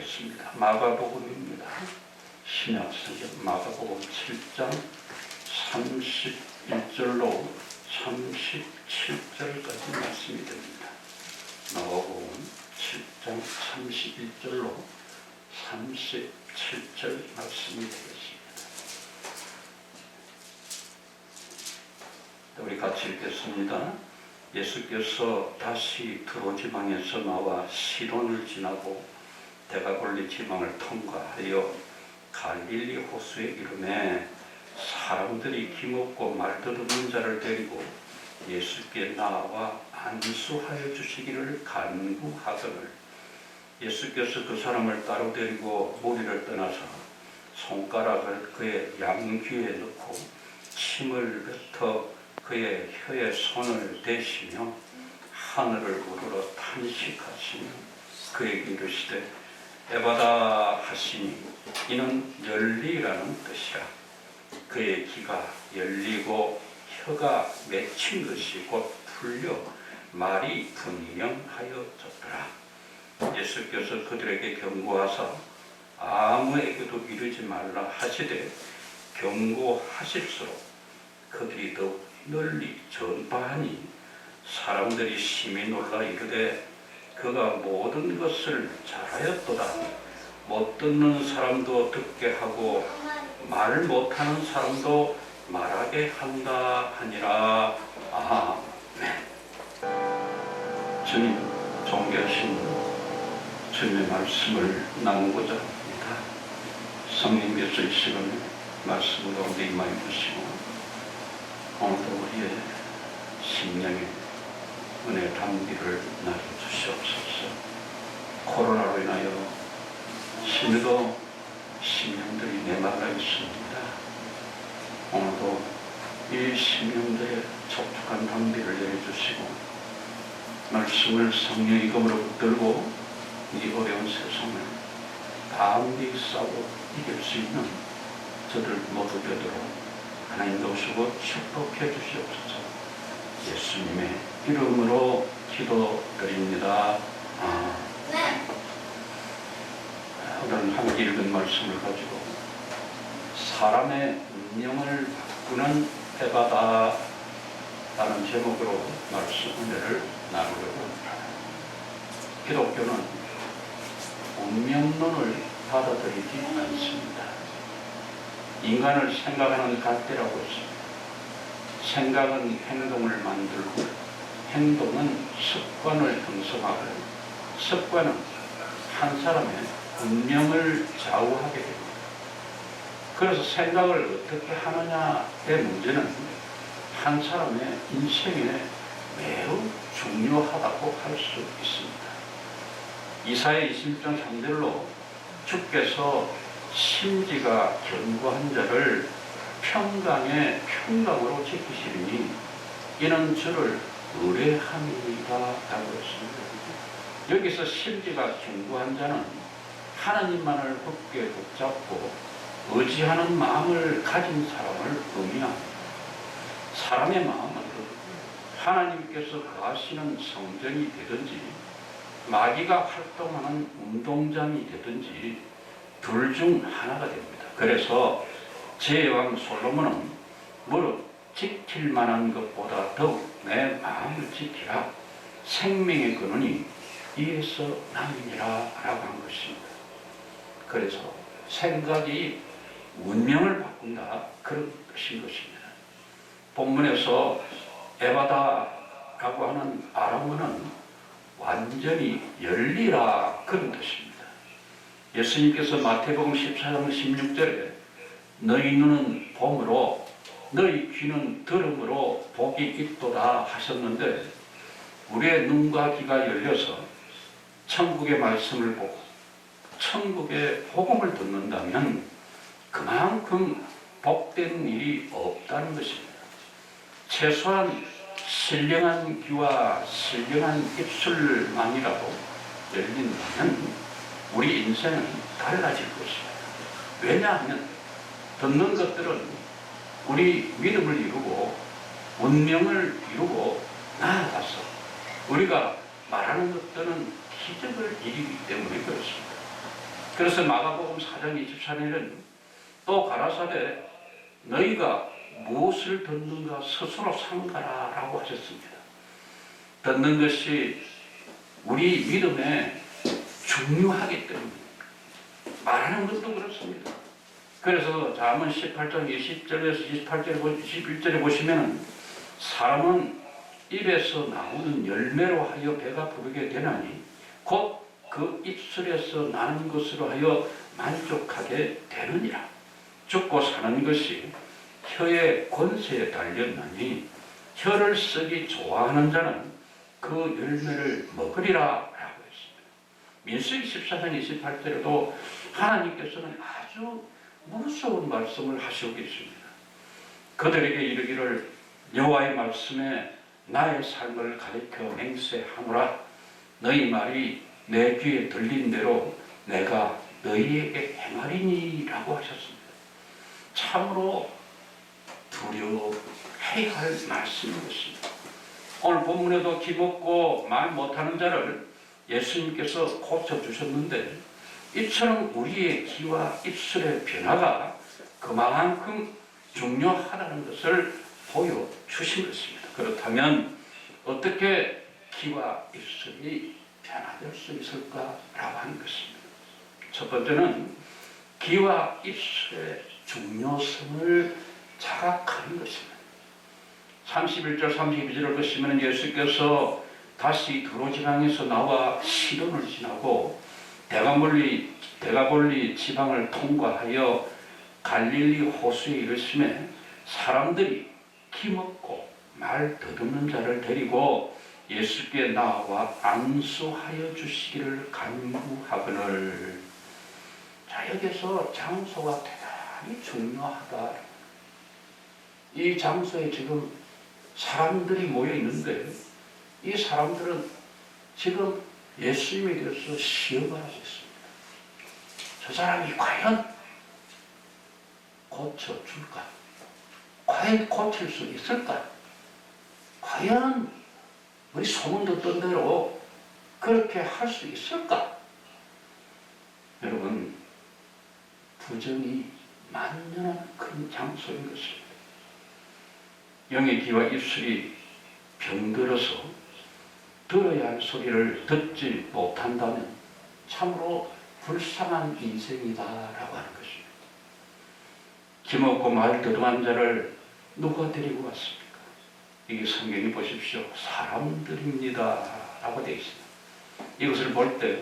읽겠습니다. 마가복음입니다. 신약성경 마가복음 7장 31절로 37절까지 말씀이 됩니다. 마가복음 7장 31절로 37절 말씀이 되겠습니다. 우리 같이 읽겠습니다. 예수께서 다시 두로 지방에서 나와 시돈을 지나고 데가볼리 지방을 통과하여 갈릴리 호수에 이르매 사람들이 힘없고 말도 없는 자를 데리고 예수께 나와 안수하여 주시기를 간구하거늘 예수께서 그 사람을 따로 데리고 무리를 떠나서 손가락을 그의 양귀에 넣고 침을 뱉어 그의 혀에 손을 대시며 하늘을 우러러 탄식하시며 그에게 이르시되 에바다 하시니 이는 열리라는 뜻이라. 그의 귀가 열리고 혀가 맺힌 것이 곧 풀려 말이 분명하여졌더라. 예수께서 그들에게 경고하사 아무에게도 이르지 말라 하시되 경고하실수록 그들이 더욱 널리 전파하니 사람들이 심히 놀라 이르되 그가 모든 것을 잘하였도다. 못 듣는 사람도 듣게 하고 말 못하는 사람도 말하게 한다 하니라. 아멘. 주님, 존귀하신 주님의 말씀을 나누고자 합니다. 성령께서 이 시간에 말씀을 가운데 임하여 주시고 오늘도 우리의 심령에 은혜 담비를 나눠주시옵소서. 코로나로 인하여 심도 심령들이 메말라 있습니다. 오늘도 이 심령들의 촉촉한 담비를 내려주시고 말씀을 성령의 검으로 붙들고 이 어려운 세상을 담비 싸고 이길 수 있는 저들 모두 되도록 하나님 도우시고 축복해 주시옵소서. 예수님의 이름으로 기도드립니다. 아멘. 오늘 함께 읽은 말씀을 가지고 사람의 운명을 바꾸는 에바다 라는 제목으로 말씀 은혜를 나누려고 합니다. 기독교는 운명론을 받아들이지 않습니다. 인간을 생각하는 잣대라고 했습니다. 생각은 행동을 만들고 행동은 습관을 형성하고 습관은 한 사람의 운명을 좌우하게 됩니다. 그래서 생각을 어떻게 하느냐의 문제는 한 사람의 인생에 매우 중요하다고 할 수 있습니다. 이사야 21장 3절로 주께서 심지가 견고한 자를 평강의 평강으로 지키시리니 이는 주를 의뢰함이니이다 라고 했습니다. 여기서 심지가 견고한 자는 하나님만을 굳게 붙잡고 의지하는 마음을 가진 사람을 의미합니다. 사람의 마음은 하나님께서 거하시는 성전이 되든지 마귀가 활동하는 운동장이 되든지 둘 중 하나가 됩니다. 그래서 제왕 솔로몬은 무릇 지킬 만한 것보다 더욱 내 마음을 지키라. 생명의 근원이 이에서 남이니라 라고 한 것입니다. 그래서 생각이 운명을 바꾼다 그런 뜻인 것입니다. 본문에서 에바다라고 하는 아람어는 완전히 열리라 그런 뜻입니다. 예수님께서 마태복음 14장 16절에 너희 눈은 봄으로 너희 귀는 들음으로 복이 있도다 하셨는데 우리의 눈과 귀가 열려서 천국의 말씀을 보고 천국의 복음을 듣는다면 그만큼 복된 일이 없다는 것입니다. 최소한 신령한 귀와 신령한 입술만이라도 열린다면 우리 인생은 달라질 것입니다. 왜냐하면 듣는 것들은 우리 믿음을 이루고 운명을 이루고 나아가서 우리가 말하는 것들은 기적을 이루기 때문에 그렇습니다. 그래서 마가복음 4장 24절에는 또 가라사대 너희가 무엇을 듣는가 스스로 삼가라 라고 하셨습니다. 듣는 것이 우리 믿음에 중요하기 때문에 말하는 것도 그렇습니다. 그래서 잠언 18장 20절에서 21절에 보시면 사람은 입에서 나오는 열매로 하여 배가 부르게 되나니 곧 그 입술에서 나는 것으로 하여 만족하게 되느니라. 죽고 사는 것이 혀의 권세에 달렸나니 혀를 쓰기 좋아하는 자는 그 열매를 먹으리라 라고 했습니다. 민수기 14장 28절에도 하나님께서는 아주 무서운 말씀을 하시고 계십니다. 그들에게 이르기를 여호와의 말씀에 나의 삶을 가리켜 맹세하노라. 너희 말이 내 귀에 들린 대로 내가 너희에게 행하리니 라고 하셨습니다. 참으로 두려워해야 할 말씀인 것입니다. 오늘 본문에도 기먹고 말 못하는 자를 예수님께서 고쳐주셨는데 이처럼 우리의 귀와 입술의 변화가 그만큼 중요하다는 것을 보여주신 것입니다. 그렇다면 어떻게 귀와 입술이 변화될 수 있을까라고 하는 것입니다. 첫 번째는 귀와 입술의 중요성을 자각하는 것입니다. 31절 32절을 보시면 예수께서 다시 두로지방에서 나와 시돈을 지나고 대가볼리 지방을 통과하여 갈릴리 호수에 이르시매 사람들이 기먹고 말 더듬는 자를 데리고 예수께 나와 안수하여 주시기를 간구하거늘. 자, 여기서 장소가 대단히 중요하다. 이 장소에 지금 사람들이 모여 있는데 이 사람들은 지금 예수님에 대해서 시험을 하고 있습니다. 저 사람이 과연 고쳐줄까? 과연 고칠 수 있을까? 과연 우리 소문 듣던 대로 그렇게 할 수 있을까? 여러분, 부정이 만연한 큰 장소인 것입니다. 영의 귀와 입술이 병들어서 들어야 할 소리를 듣지 못한다면 참으로 불쌍한 인생이다라고 하는 것입니다. 기먹고 말 더듬한 자를 누가 데리고 왔습니까? 이게 성경이 보십시오. 사람들입니다 라고 되어 있습니다. 이것을 볼 때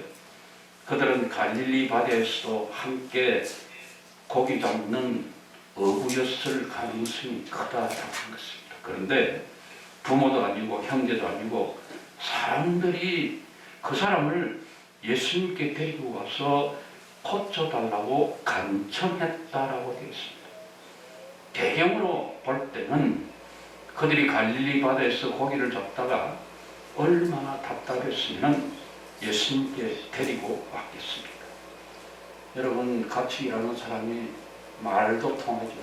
그들은 갈릴리 바다에서 함께 고기 잡는 어부였을 가능성이 크다라고 하는 것입니다. 그런데 부모도 아니고 형제도 아니고 사람들이 그 사람을 예수님께 데리고 와서 고쳐달라고 간청했다라고 되어 있습니다. 대경으로 볼 때는 그들이 갈릴리 바다에서 고기를 잡다가 얼마나 답답했으면 예수님께 데리고 왔겠습니까? 여러분, 같이 일하는 사람이 말도 통하지 않고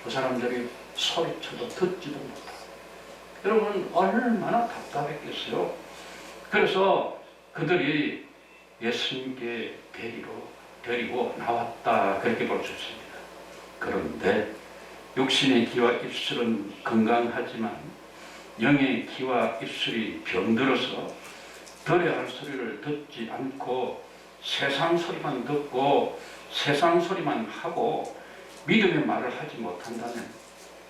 그 사람들이 소리쳐도 듣지도 못하고 여러분 얼마나 답답했겠어요. 그래서 그들이 예수님께 데리고 나왔다 그렇게 볼 수 있습니다. 그런데 육신의 귀와 입술은 건강하지만 영의 귀와 입술이 병들어서 들어야 할 소리를 듣지 않고 세상 소리만 듣고 세상 소리만 하고 믿음의 말을 하지 못한다면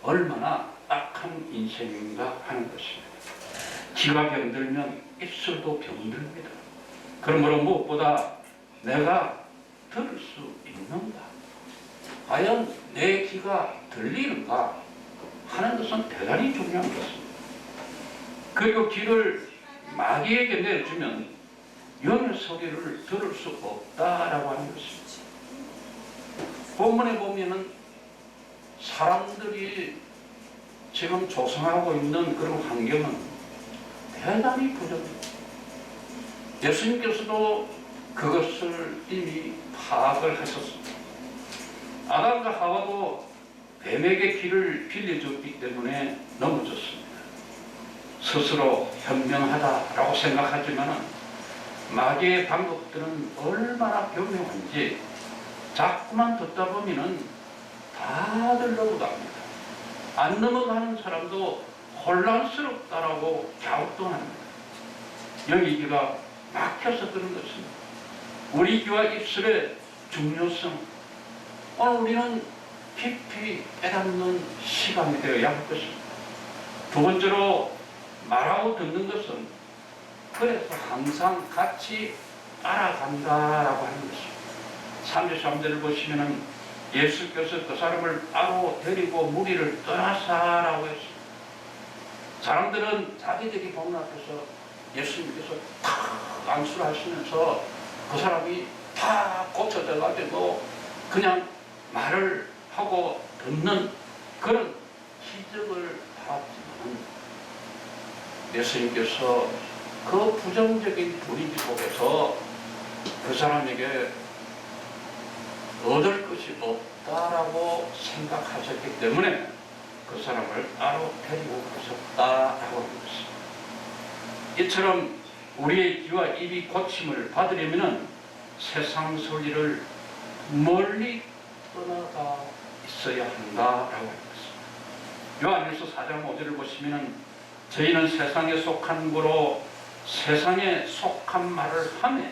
얼마나 악한 인생인가 하는 것입니다. 귀가 병들면 입술도 병듭니다. 그러므로 무엇보다 내가 들을 수 있는가? 과연 내 귀가 들리는가? 하는 것은 대단히 중요한 것입니다. 그리고 귀를 마귀에게 내주면 영의 소리를 들을 수 없다라고 하는 것입니다. 본문에 보면은 사람들이 지금 조성하고 있는 그런 환경은 대단히 부정합니다. 예수님께서도 그것을 이미 파악을 하셨습니다. 아담과 하와도 뱀에게 귀를 빌려줬기 때문에 넘어졌습니다. 스스로 현명하다라고 생각하지만 마귀의 방법들은 얼마나 교묘한지 자꾸만 듣다 보면은 다들 넘어갑니다. 안 넘어가는 사람도 혼란스럽다라고 갸우뚱합니다. 여기 귀가 막혀서 그런 것입니다. 우리 귀와 입술의 중요성, 오늘 우리는 깊이 깨닫는 시간이 되어야 할 것입니다. 두 번째로 말하고 듣는 것은 그래서 항상 같이 따라간다라고 하는 것입니다. 33절을 보시면은 예수께서 그 사람을 따로 데리고 무리를 떠나사라고 했습니다. 사람들은 자기들이 보는 앞에서 예수님께서 탁 안수를 하시면서 그 사람이 다 고쳐져가지고 그냥 말을 하고 듣는 그런 기적을 받았지만 예수님께서 그 부정적인 분위기 속에서 그 사람에게 얻을 것이 없다라고 생각하셨기 때문에 그 사람을 따로 데리고 가셨다라고 하는 것입니다. 이처럼 우리의 귀와 입이 고침을 받으려면 세상 소리를 멀리 떠나가 있어야 한다라고 하는 것입니다. 요한일서 4장 5절을 보시면 저희는 세상에 속한 거로 세상에 속한 말을 하며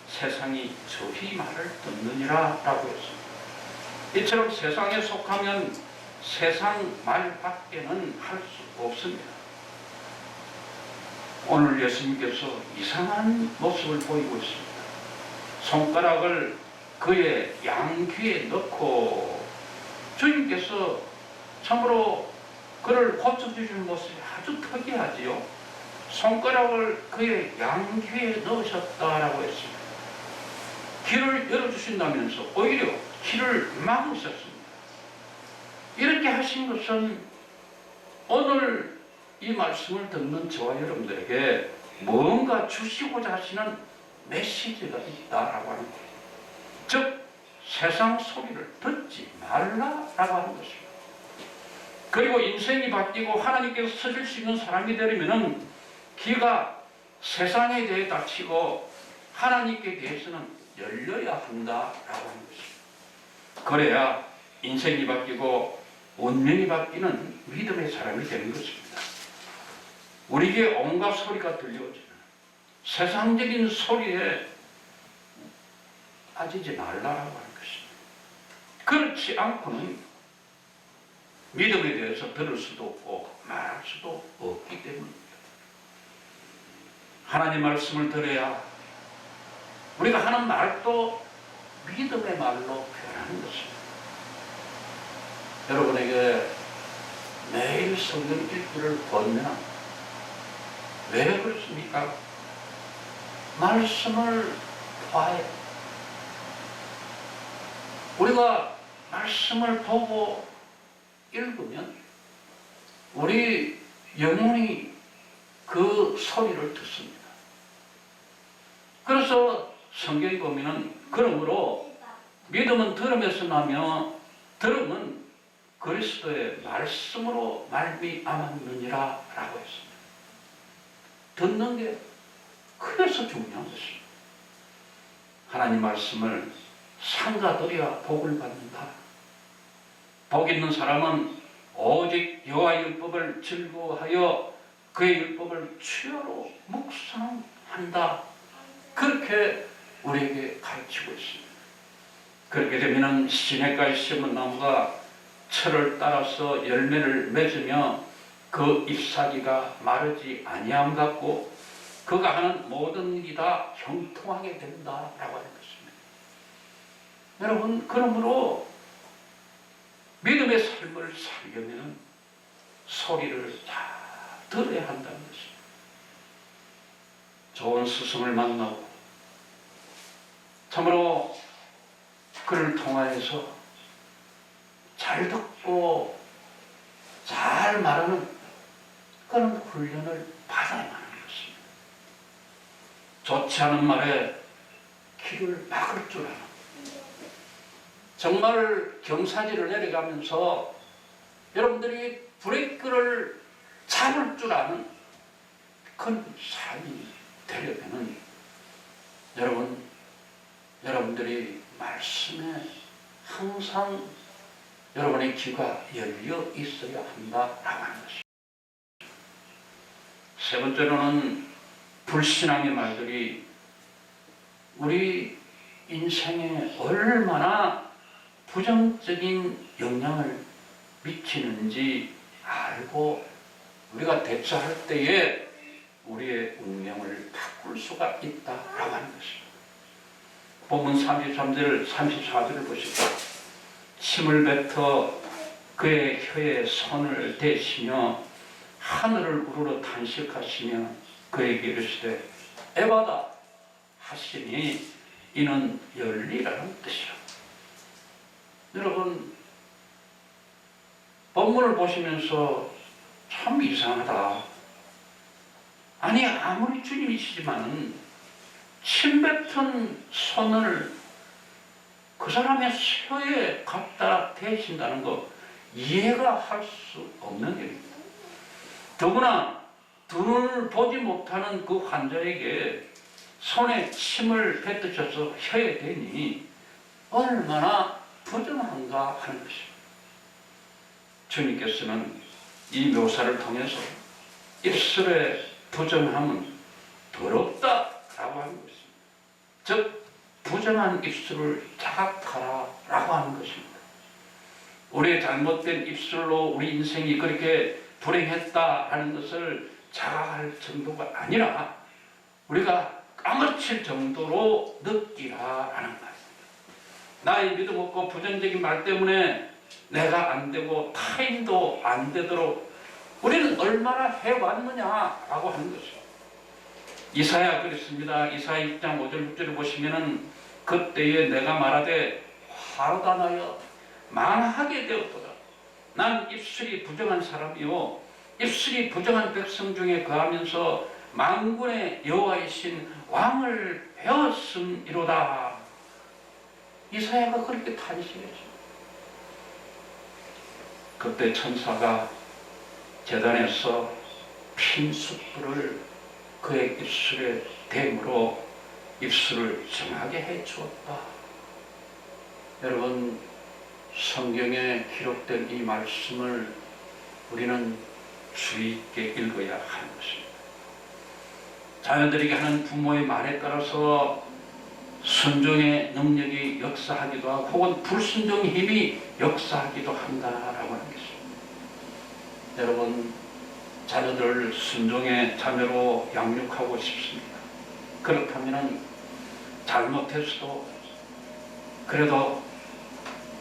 세상이 저희 말을 듣느니라 라고 했습니다. 이처럼 세상에 속하면 세상 말밖에는 할 수 없습니다. 오늘 예수님께서 이상한 모습을 보이고 있습니다. 손가락을 그의 양귀에 넣고 주님께서 참으로 그를 고쳐주시는 모습이 아주 특이하지요. 손가락을 그의 양귀에 넣으셨다라고 했습니다. 길을 열어주신다면서 오히려 길을 막으셨습니다. 이렇게 하신 것은 오늘 이 말씀을 듣는 저와 여러분들에게 뭔가 주시고자 하시는 메시지가 있다라고 하는 거예요. 즉 세상 소리를 듣지 말라라고 하는 것입니다. 그리고 인생이 바뀌고 하나님께서 쓰실 수 있는 사람이 되려면 귀가 세상에 대해 닫히고 하나님께 대해서는 열려야 한다라고 하는 것입니다. 그래야 인생이 바뀌고 운명이 바뀌는 믿음의 사람이 되는 것입니다. 우리에게 온갖 소리가 들려오지만 세상적인 소리에 빠지지 말라라고 하는 것입니다. 그렇지 않고는 믿음에 대해서 들을 수도 없고 말할 수도 없기 때문입니다. 하나님 말씀을 들어야 우리가 하는 말도 믿음의 말로 표현하는 것입니다. 여러분에게 매일 성경 읽기를 권면합니다. 왜 그렇습니까? 말씀을 봐야 우리가 말씀을 보고 읽으면 우리 영혼이 그 소리를 듣습니다. 그래서 성경에 보면은 그러므로 믿음은 들음에서 나며 들음은 그리스도의 말씀으로 말미암았느니라 라고 했습니다. 듣는 게 그래서 중요한 것입니다. 하나님 말씀을 상가들이야 복을 받는다. 복 있는 사람은 오직 여호와의 율법을 즐거워하여 그의 율법을 추여로 묵상한다. 그렇게 우리에게 가르치고 있습니다. 그렇게 되면 시냇가에 심은 나무가 철을 따라서 열매를 맺으며 그 잎사귀가 마르지 아니함 같고 그가 하는 모든 일이 다 형통하게 된다라고 하는 것입니다. 여러분, 그러므로 믿음의 삶을 살려면 소리를 다 들어야 한다는 것입니다. 좋은 스승을 만나고 참으로 그를 통하여서 잘 듣고 잘 말하는 그런 훈련을 받아야 하는 것입니다. 좋지 않은 말에 귀를 막을 줄 아는, 정말 경사지를 내려가면서 여러분들이 브레이크를 잡을 줄 아는 그런 삶이 되려면 여러분들이 말씀에 항상 여러분의 귀가 열려 있어야 한다라고 하는 것입니다. 세 번째로는 불신앙의 말들이 우리 인생에 얼마나 부정적인 영향을 미치는지 알고 우리가 대처할 때에 우리의 운명을 바꿀 수가 있다라고 하는 것입니다. 본문 33절, 34절을 보시고 침을 뱉어 그의 혀에 손을 대시며 하늘을 우러러 탄식하시며 그에게 이르시되 에바다 하시니 이는 열리라는 뜻이라. 여러분, 본문을 보시면서 참 이상하다. 아니, 아무리 주님이시지만 침 뱉은 손을 그 사람의 혀에 갖다 대신다는 거 이해가 할 수 없는 일입니다. 더구나 눈을 보지 못하는 그 환자에게 손에 침을 뱉으셔서 혀에 대니 얼마나 부정한가 하는 것입니다. 주님께서는 이 묘사를 통해서 입술의 부정함은 더럽다라고 하는 것입니다. 즉 부정한 입술을 자각하라라고 하는 것입니다. 우리의 잘못된 입술로 우리 인생이 그렇게 불행했다 하는 것을 자각할 정도가 아니라 우리가 까무칠 정도로 느끼라라는 말입니다. 나의 믿음 없고 부정적인 말 때문에 내가 안 되고 타인도 안 되도록 우리는 얼마나 해왔느냐라고 하는 것이죠. 이사야 그랬습니다. 이사야 6장 5절 6절을 보시면은 그때에 내가 말하되 화로다 나여 망하게 되었도다. 난 입술이 부정한 사람이요 입술이 부정한 백성 중에 거하면서 만군의 여호와이신 왕을 배웠음이로다. 이사야가 그렇게 탄식했죠. 그때 천사가 제단에서 핀 숯불을 그의 입술에 댐으로 입술을 정하게 해주었다. 여러분, 성경에 기록된 이 말씀을 우리는 주의 있게 읽어야 하는 것입니다. 자녀들에게 하는 부모의 말에 따라서 순종의 능력이 역사하기도 하고 혹은 불순종의 힘이 역사하기도 한다라고 하는 것입니다. 여러분, 자녀들을 순종의 자녀로 양육하고 싶습니다. 그렇다면 잘못했어도 그래도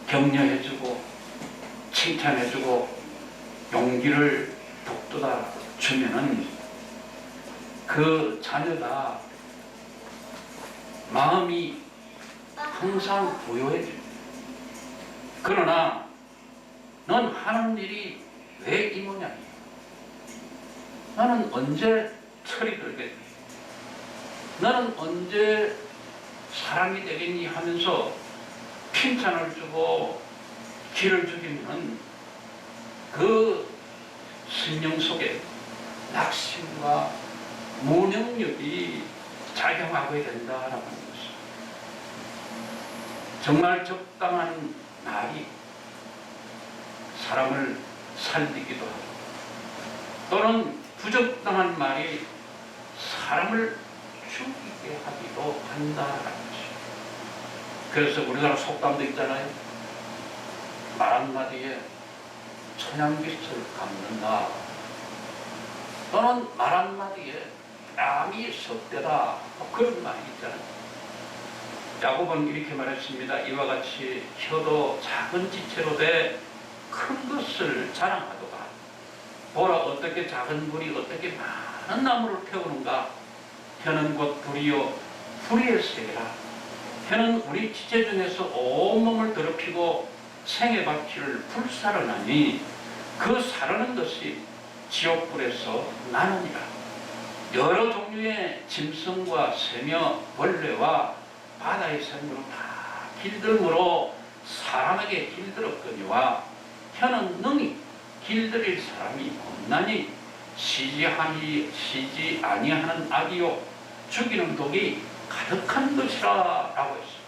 격려해주고 칭찬해주고 용기를 북돋아 주면은 그 자녀가 마음이 항상 고요해집니다. 그러나 넌 하는 일이 왜 이 모양이야? 나는 언제 철이 들겠니? 나는 언제 사람이 되겠니? 하면서 칭찬을 주고 기를 주기는 그 심령 속에 낙심과 무능력이 작용하게 된다라고 하는 것입니다. 정말 적당한 말이 사람을 살리기도 하고 또는 부적당한 말이 사람을 죽이게 하기도 한다라는 것입니다. 그래서 우리나라 속담도 있잖아요. 말 한마디에 천양빛을 갚는다. 또는 말 한마디에 뺨이 석대다. 그런 말이 있잖아요. 야곱은 이렇게 말했습니다. 이와 같이 혀도 작은 지체로 돼 큰 것을 자랑하도다. 보라 어떻게 작은 불이 어떻게 많은 나무를 태우는가. 혀는 곧 불이요 불의 세계라. 혀는 우리 지체 중에서 온몸을 더럽히고 생의 바퀴를 불사르나니 그 사르는 것이 지옥불에서 나느니라. 여러 종류의 짐승과 새며 벌레와 바다의 생물은 다 길들므로 사람에게 길들었거니와 혀는 능히 길들일 사람이 없나니 시지 아니하는 악이요 죽이는 독이 가득한 것이라 라고 했습니다.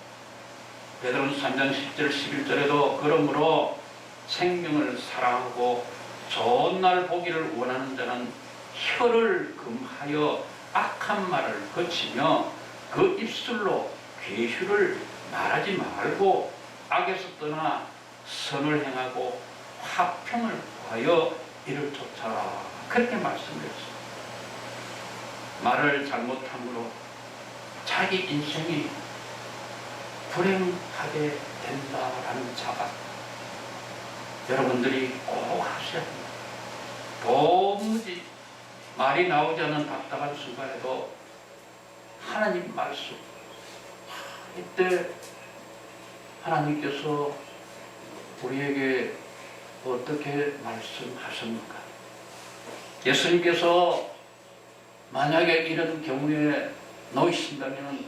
베드로는 3장 10절 11절에도 그러므로 생명을 사랑하고 좋은 날 보기를 원하는 자는 혀를 금하여 악한 말을 거치며 그 입술로 괴휴를 말하지 말고 악에서 떠나 선을 행하고 화평을 구하여 이를 쫓아라. 그렇게 말씀드렸습니다. 말을 잘못함으로 자기 인생이 불행하게 된다라는 자각 여러분들이 꼭 하셔야 합니다. 도무지 말이 나오지 않는 답답한 순간에도 하나님 말씀, 이때 하나님께서 우리에게 어떻게 말씀하십니까? 예수님께서 만약에 이런 경우에 놓이신다면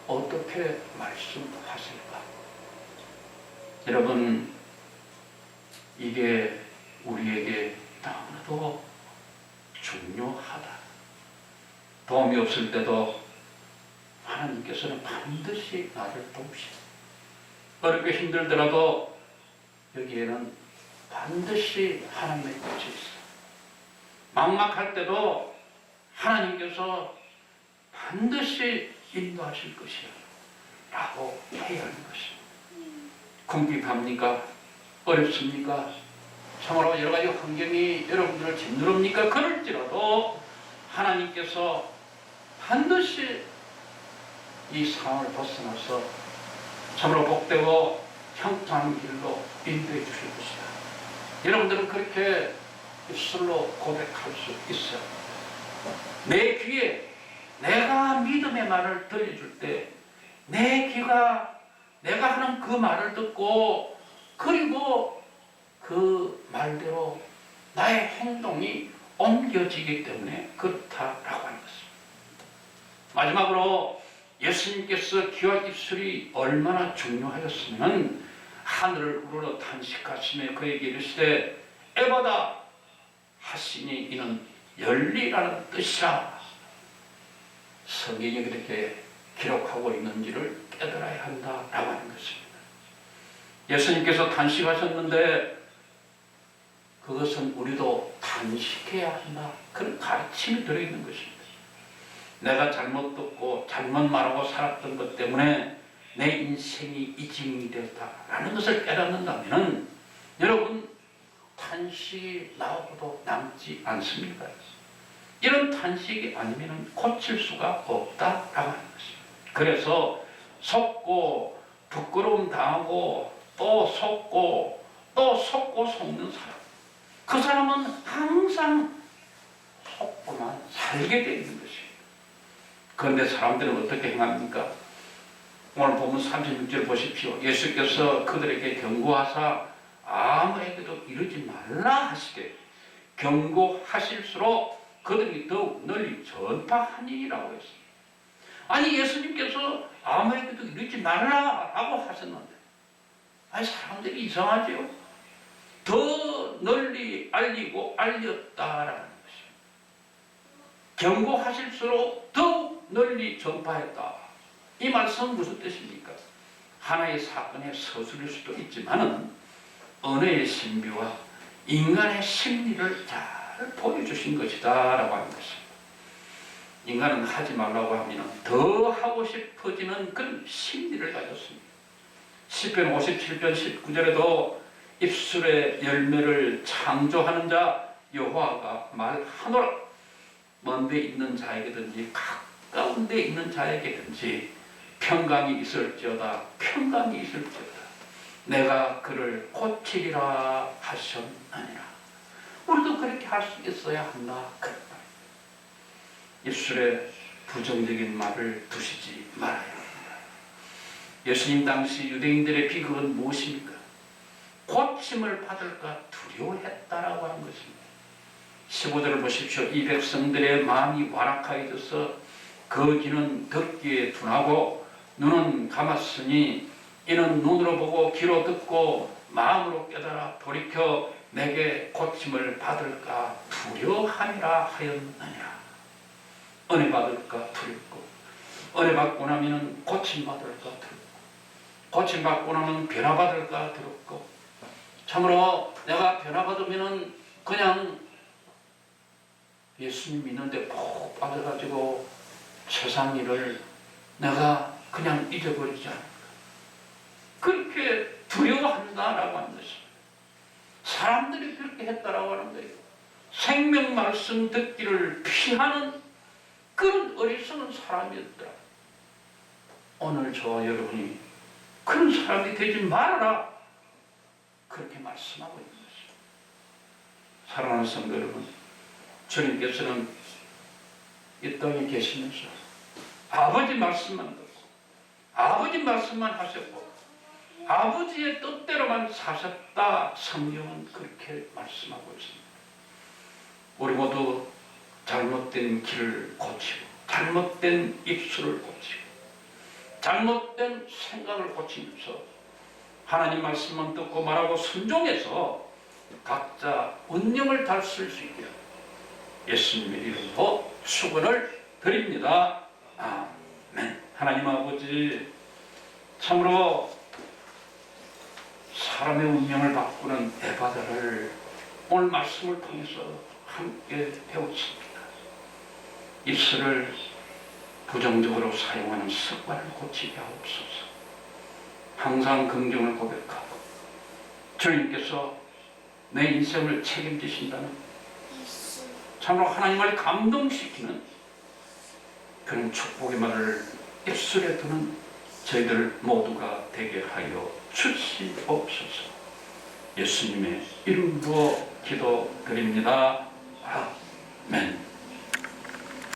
어떻게 말씀하실까? 여러분, 이게 우리에게 너무나도 중요하다. 도움이 없을 때도 하나님께서는 반드시 나를 도우시고, 어렵게 힘들더라도 여기에는 반드시 하나님의 뜻이 있어. 막막할 때도 하나님께서 반드시 인도하실 것이야 라고 해야 하는 것입니다. 궁핍합니까? 어렵습니까? 참으로 여러 가지 환경이 여러분들을 짓누릅니까? 그럴지라도 하나님께서 반드시 이 상황을 벗어나서 참으로 복되고 형통한 길로 인도해 주실 것이다. 여러분들은 그렇게 입술로 고백할 수 있어요. 내 귀에 내가 믿음의 말을 들려줄 때 내 귀가 내가 하는 그 말을 듣고 그리고 그 말대로 나의 행동이 옮겨지기 때문에 그렇다라고 하는 것입니다. 마지막으로 예수님께서 귀와 입술이 얼마나 중요하였으면 하늘을 우러러 탄식하시며 그에게 이르시되 에바다 하시니 이는 열리라는 뜻이라. 성경이 그렇게 기록하고 있는지를 깨달아야 한다라고 하는 것입니다. 예수님께서 탄식하셨는데 그것은 우리도 탄식해야 한다. 그런 가르침이 들어있는 것입니다. 내가 잘못 듣고 잘못 말하고 살았던 것 때문에 내 인생이 이징이 되었다라는 것을 깨닫는다면 여러분 탄식이 나오고도 남지 않습니까? 이런 탄식이 아니면 고칠 수가 없다라고 하는 것입니다. 그래서 속고 부끄러움 당하고 또 속고 또 속고 속는 사람, 그 사람은 항상 속고만 살게 되는 것입니다. 그런데 사람들은 어떻게 행합니까? 오늘 보면 36절 보십시오. 예수께서 그들에게 경고하사 아무에게도 이르지 말라 하시되 경고하실수록 그들이 더욱 널리 전파하니라고 했습니다. 아니 예수님께서 아무에게도 이르지 말라라고 하셨는데 아니 사람들이 이상하죠. 더 널리 알리고 알렸다라는 것입니다. 경고하실수록 더욱 널리 전파했다. 이 말씀은 무슨 뜻입니까? 하나의 사건의 서술일 수도 있지만은 언어의 신비와 인간의 심리를 잘 보여주신 것이다 라고 하는 것입니다. 인간은 하지 말라고 하면 더 하고 싶어지는 그런 심리를 가졌습니다. 시편 57편 19절에도 입술의 열매를 창조하는 자 여호와가 말하노라. 먼 데 있는 자에게든지 가까운 데 있는 자에게든지 평강이 있을지어다 평강이 있을지어다 내가 그를 고치리라 하셨느니라. 우리도 그렇게 할 수 있어야 한다. 입술에 부정적인 말을 두시지 말아야 합니다. 예수님 당시 유대인들의 비극은 무엇입니까? 고침을 받을까 두려워했다라고 하는 것입니다. 15절을 보십시오. 이 백성들의 마음이 완악하여져서 그 귀는 듣기에 둔하고 눈은 감았으니 이는 눈으로 보고 귀로 듣고 마음으로 깨달아 돌이켜 내게 고침을 받을까 두려워하니라 하였느냐. 은혜 받을까 두렵고 은혜 받고 나면 고침받을까 두렵고, 고침받고 나면 변화받을까 두렵고, 참으로 내가 변화받으면 그냥 예수님 믿는데 푹 빠져가지고 세상 일을 내가 그냥 잊어버리지 않을까. 그렇게 두려워한다라고 하는 것입니다. 사람들이 그렇게 했다라고 하는 거예요. 생명 말씀 듣기를 피하는 그런 어리석은 사람이었더라. 오늘 저와 여러분이 그런 사람이 되지 말아라, 그렇게 말씀하고 있는 것입니다. 사랑하는 성도 여러분, 주님께서는 이 땅에 계시면서 아버지 말씀만 듣고 아버지 말씀만 하셨고 아버지의 뜻대로만 사셨다, 성경은 그렇게 말씀하고 있습니다. 우리 모두 잘못된 길을 고치고 잘못된 입술을 고치고 잘못된 생각을 고치면서 하나님 말씀만 듣고 말하고 순종해서 각자 운명을 달쓸 수 있게 예수님의 이름으로 축원을 드립니다. 아멘. 하나님 아버지, 참으로 사람의 운명을 바꾸는 에바다를 오늘 말씀을 통해서 함께 배웠습니다. 입술을 부정적으로 사용하는 습관을 고치게 하옵소서. 항상 긍정을 고백하고 주님께서 내 인생을 책임지신다는 참으로 하나님을 감동시키는 그런 축복의 말을 입술에 두는 저희들 모두가 되게 하여 주시옵소서. 예수님의 이름으로 기도드립니다. 아멘.